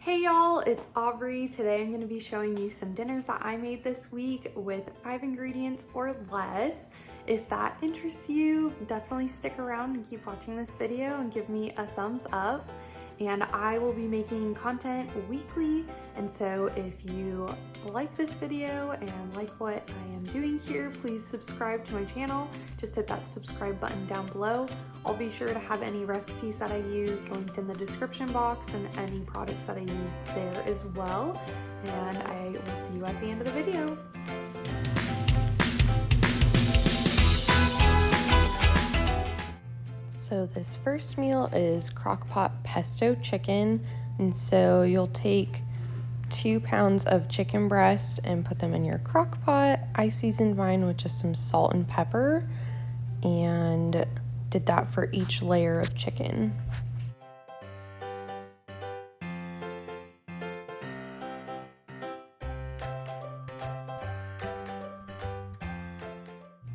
Hey y'all, it's Aubrey. Today I'm going to be showing you some dinners that I made this week with 5 ingredients or less. If that interests you, definitely stick around and keep watching this video and give me a thumbs up. And I will be making content weekly, and so if you like this video and like what I am doing here, please subscribe to my channel. Just hit that subscribe button down below. I'll be sure to have any recipes that I use linked in the description box and any products that I use there as well. And I will see you at the end of the video. So this first meal is crockpot pesto chicken, and so you'll take 2 pounds of chicken breast and put them in your crock pot. I seasoned mine with just some salt and pepper and did that for each layer of chicken.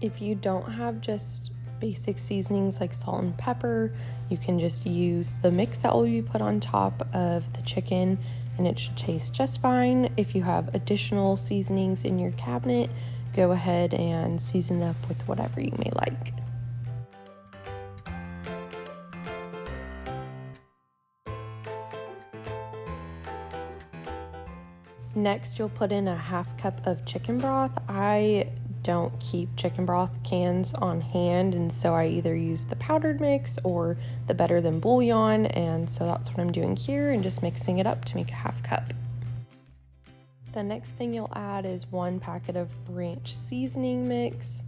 If you don't have just basic seasonings like salt and pepper, you can just use the mix that will be put on top of the chicken and it should taste just fine. If you have additional seasonings in your cabinet, go ahead and season it up with whatever you may like. Next, you'll put in a half cup of chicken broth. I don't keep chicken broth cans on hand, and so I either use the powdered mix or the better than bouillon, and so that's what I'm doing here and just mixing it up to make a half cup. The next thing you'll add is 1 packet of ranch seasoning mix.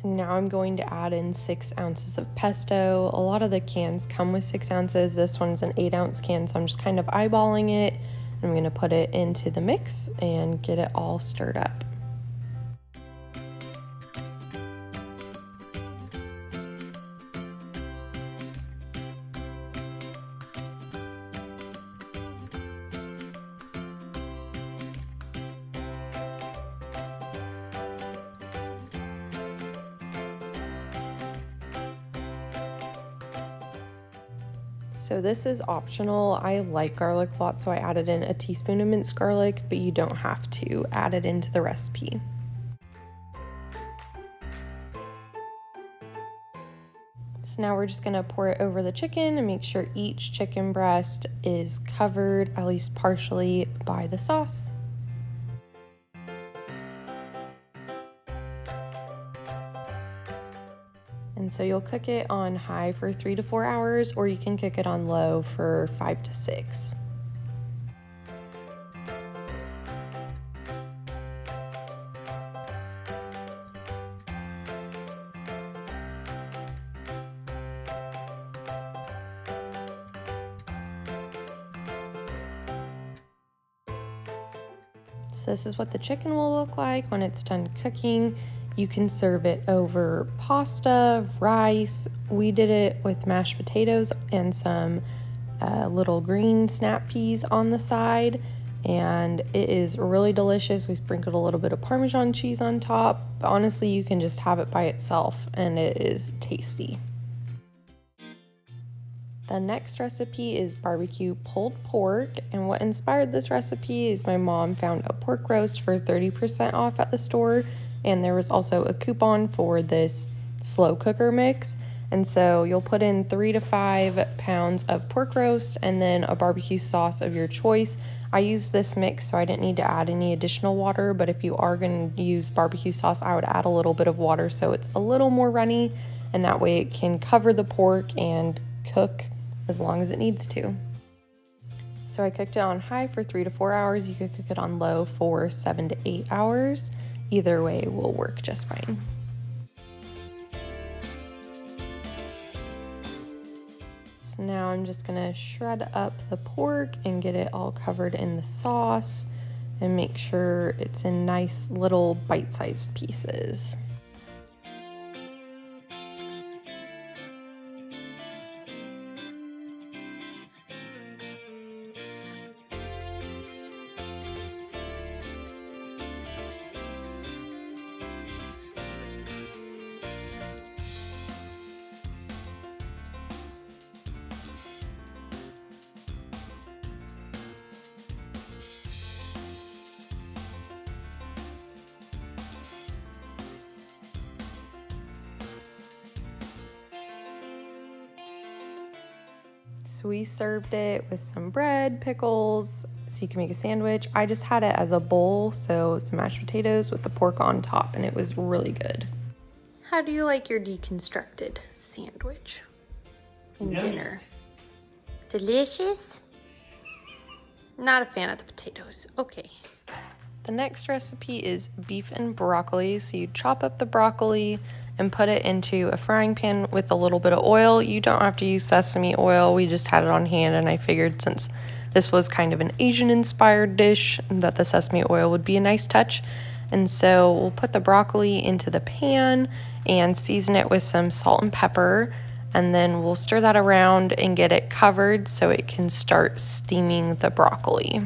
Now I'm going to add in 6 ounces of pesto. A lot of the cans come with 6 ounces. This one's an 8-ounce can, so I'm just kind of eyeballing it. I'm going to put it into the mix and get it all stirred up. So this is optional. I like garlic a lot, so I added in a teaspoon of minced garlic, but you don't have to add it into the recipe. So now we're just gonna pour it over the chicken and make sure each chicken breast is covered, at least partially, by the sauce. And so you'll cook it on high for 3 to 4 hours, or you can cook it on low for 5 to 6. So this is what the chicken will look like when it's done cooking. You can serve it over pasta, rice. We did it with mashed potatoes and some little green snap peas on the side, and it is really delicious. We sprinkled a little bit of Parmesan cheese on top, but honestly, you can just have it by itself and it is tasty. The next recipe is barbecue pulled pork, and what inspired this recipe is my mom found a pork roast for 30% off at the store, and there was also a coupon for this slow cooker mix. And so you'll put in 3 to 5 pounds of pork roast and then a barbecue sauce of your choice. I used this mix, so I didn't need to add any additional water, but if you are going to use barbecue sauce, I would add a little bit of water so it's a little more runny, and that way it can cover the pork and cook as long as it needs to. So I cooked it on high for 3 to 4 hours. You could cook it on low for 7 to 8 hours. Either way will work just fine. So now I'm just gonna shred up the pork and get it all covered in the sauce and make sure it's in nice little bite-sized pieces. So we served it with some bread, pickles, so you can make a sandwich. I just had it as a bowl, so some mashed potatoes with the pork on top, and it was really good. How do you like your deconstructed sandwich and dinner? Delicious? Not a fan of the potatoes. Okay. The next recipe is beef and broccoli. So you chop up the broccoli and put it into a frying pan with a little bit of oil. You don't have to use sesame oil. We just had it on hand, and I figured since this was kind of an Asian inspired dish that the sesame oil would be a nice touch. And so we'll put the broccoli into the pan and season it with some salt and pepper. And then we'll stir that around and get it covered so it can start steaming the broccoli.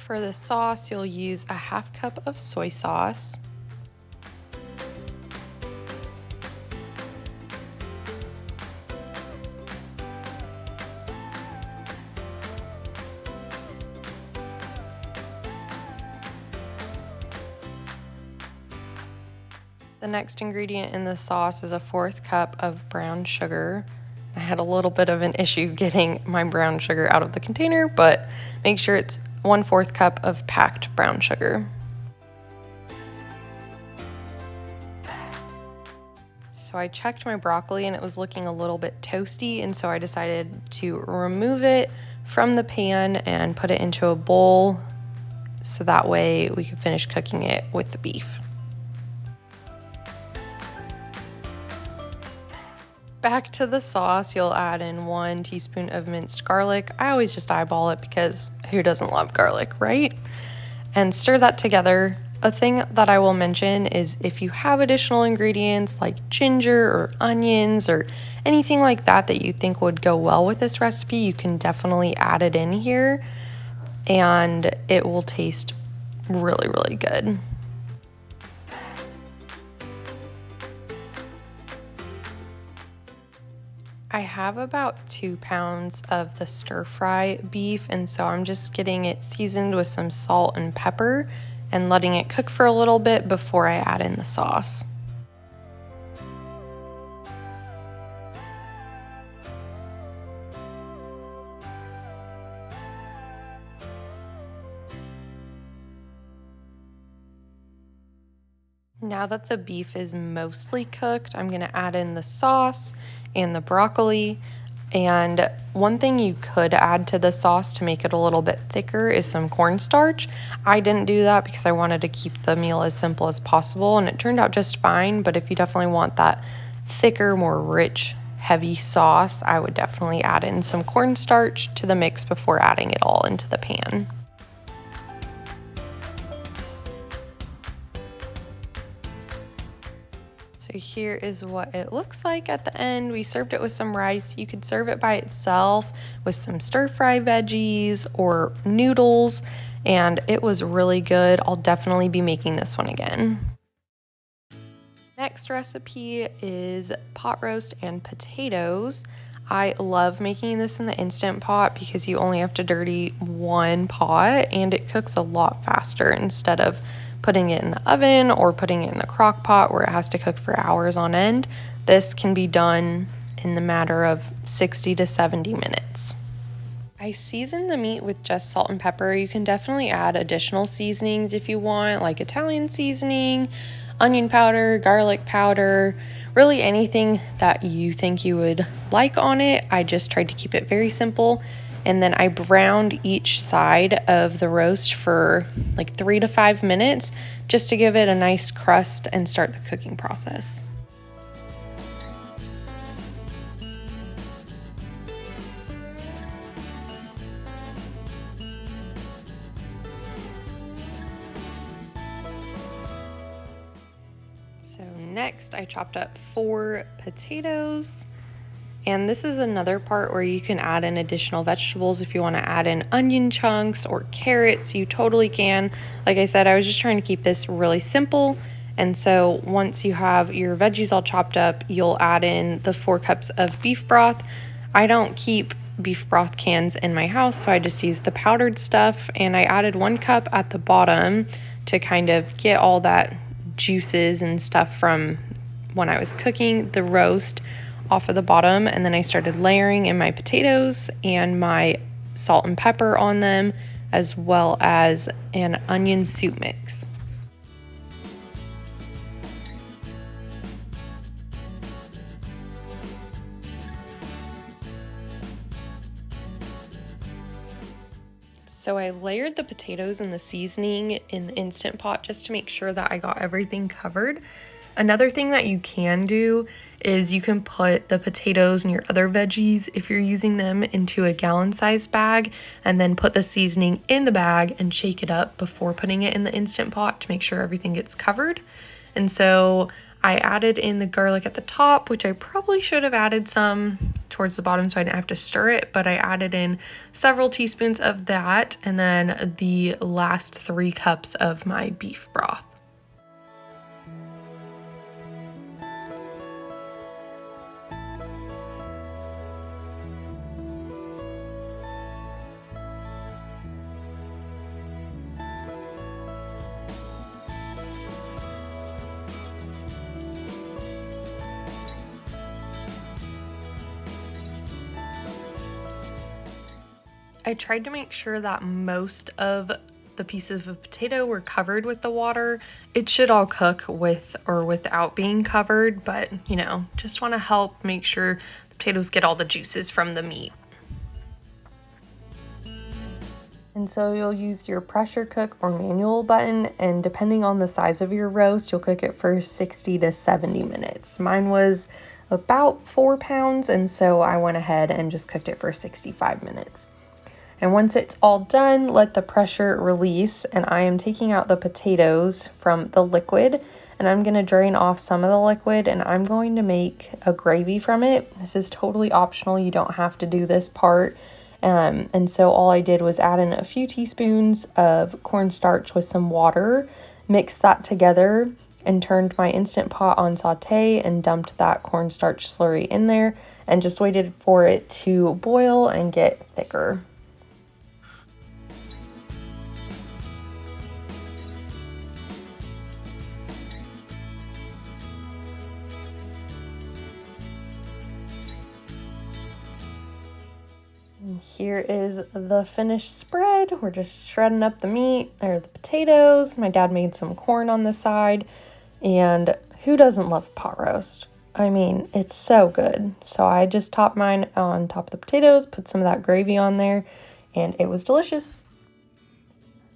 For the sauce, you'll use a half cup of soy sauce, the next ingredient in the sauce is a 1/4 cup of brown sugar. I had a little bit of an issue getting my brown sugar out of the container, but make sure it's 1/4 cup of packed brown sugar. So I checked my broccoli and it was looking a little bit toasty, and so I decided to remove it from the pan and put it into a bowl so that way we could finish cooking it with the beef. Back to the sauce, you'll add in 1 teaspoon of minced garlic. I always just eyeball it because who doesn't love garlic, right? And stir that together. A thing that I will mention is if you have additional ingredients like ginger or onions or anything like that that you think would go well with this recipe, you can definitely add it in here and it will taste really, really good. I have about 2 pounds of the stir-fry beef, and so I'm just getting it seasoned with some salt and pepper and letting it cook for a little bit before I add in the sauce. Now that the beef is mostly cooked, I'm going to add in the sauce and the broccoli. And one thing you could add to the sauce to make it a little bit thicker is some cornstarch. I didn't do that because I wanted to keep the meal as simple as possible, and it turned out just fine. But if you definitely want that thicker, more rich, heavy sauce, I would definitely add in some cornstarch to the mix before adding it all into the pan. So here is what it looks like at the end. We served it with some rice. You could serve it by itself with some stir-fry veggies or noodles, and it was really good. I'll definitely be making this one again. Next recipe is pot roast and potatoes. I love making this in the Instant Pot because you only have to dirty 1 pot and it cooks a lot faster instead of putting it in the oven or putting it in the crock pot where it has to cook for hours on end. This can be done in the matter of 60 to 70 minutes. I seasoned the meat with just salt and pepper. You can definitely add additional seasonings if you want, like Italian seasoning, onion powder, garlic powder, really anything that you think you would like on it. I just tried to keep it very simple. And then I browned each side of the roast for like 3 to 5 minutes just to give it a nice crust and start the cooking process. So next I chopped up 4 potatoes And this is another part where you can add in additional vegetables. If you want to add in onion chunks or carrots, you totally can. Like I said, I was just trying to keep this really simple. And so once you have your veggies all chopped up, you'll add in the 4 cups of beef broth. I don't keep beef broth cans in my house, so I just use the powdered stuff, and I added 1 cup at the bottom to kind of get all that juices and stuff from when I was cooking the roast off of the bottom. And then I started layering in my potatoes and my salt and pepper on them, as well as an onion soup mix. So I layered the potatoes and the seasoning in the Instant Pot just to make sure that I got everything covered. Another thing that you can do is you can put the potatoes and your other veggies, if you're using them, into a gallon-sized bag, and then put the seasoning in the bag and shake it up before putting it in the Instant Pot to make sure everything gets covered. And so I added in the garlic at the top, which I probably should have added some towards the bottom so I didn't have to stir it, but I added in several teaspoons of that, and then the last 3 cups of my beef broth. I tried to make sure that most of the pieces of potato were covered with the water. It should all cook with or without being covered, but you know, just want to help make sure the potatoes get all the juices from the meat. And so you'll use your pressure cook or manual button, and depending on the size of your roast, you'll cook it for 60 to 70 minutes. Mine was about 4 pounds, and so I went ahead and just cooked it for 65 minutes. And once it's all done, let the pressure release, and I am taking out the potatoes from the liquid, and I'm going to drain off some of the liquid, and I'm going to make a gravy from it. This is totally optional. You don't have to do this part. And so all I did was add in a few teaspoons of cornstarch with some water, mixed that together, and turned my Instant Pot on saute and dumped that cornstarch slurry in there, and just waited for it to boil and get thicker. Here is the finished spread. We're just shredding up the meat, or the potatoes. My dad made some corn on the side, and who doesn't love pot roast? I mean, it's so good. So I just topped mine on top of the potatoes, put some of that gravy on there, and it was delicious.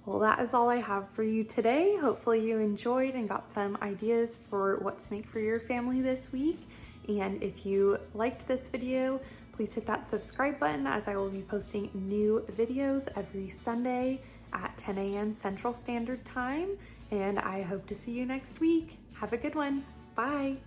Well, that is all I have for you today. Hopefully you enjoyed and got some ideas for what to make for your family this week. And if you liked this video, please hit that subscribe button, as I will be posting new videos every Sunday at 10 a.m. Central Standard Time. And I hope to see you next week. Have a good one. Bye.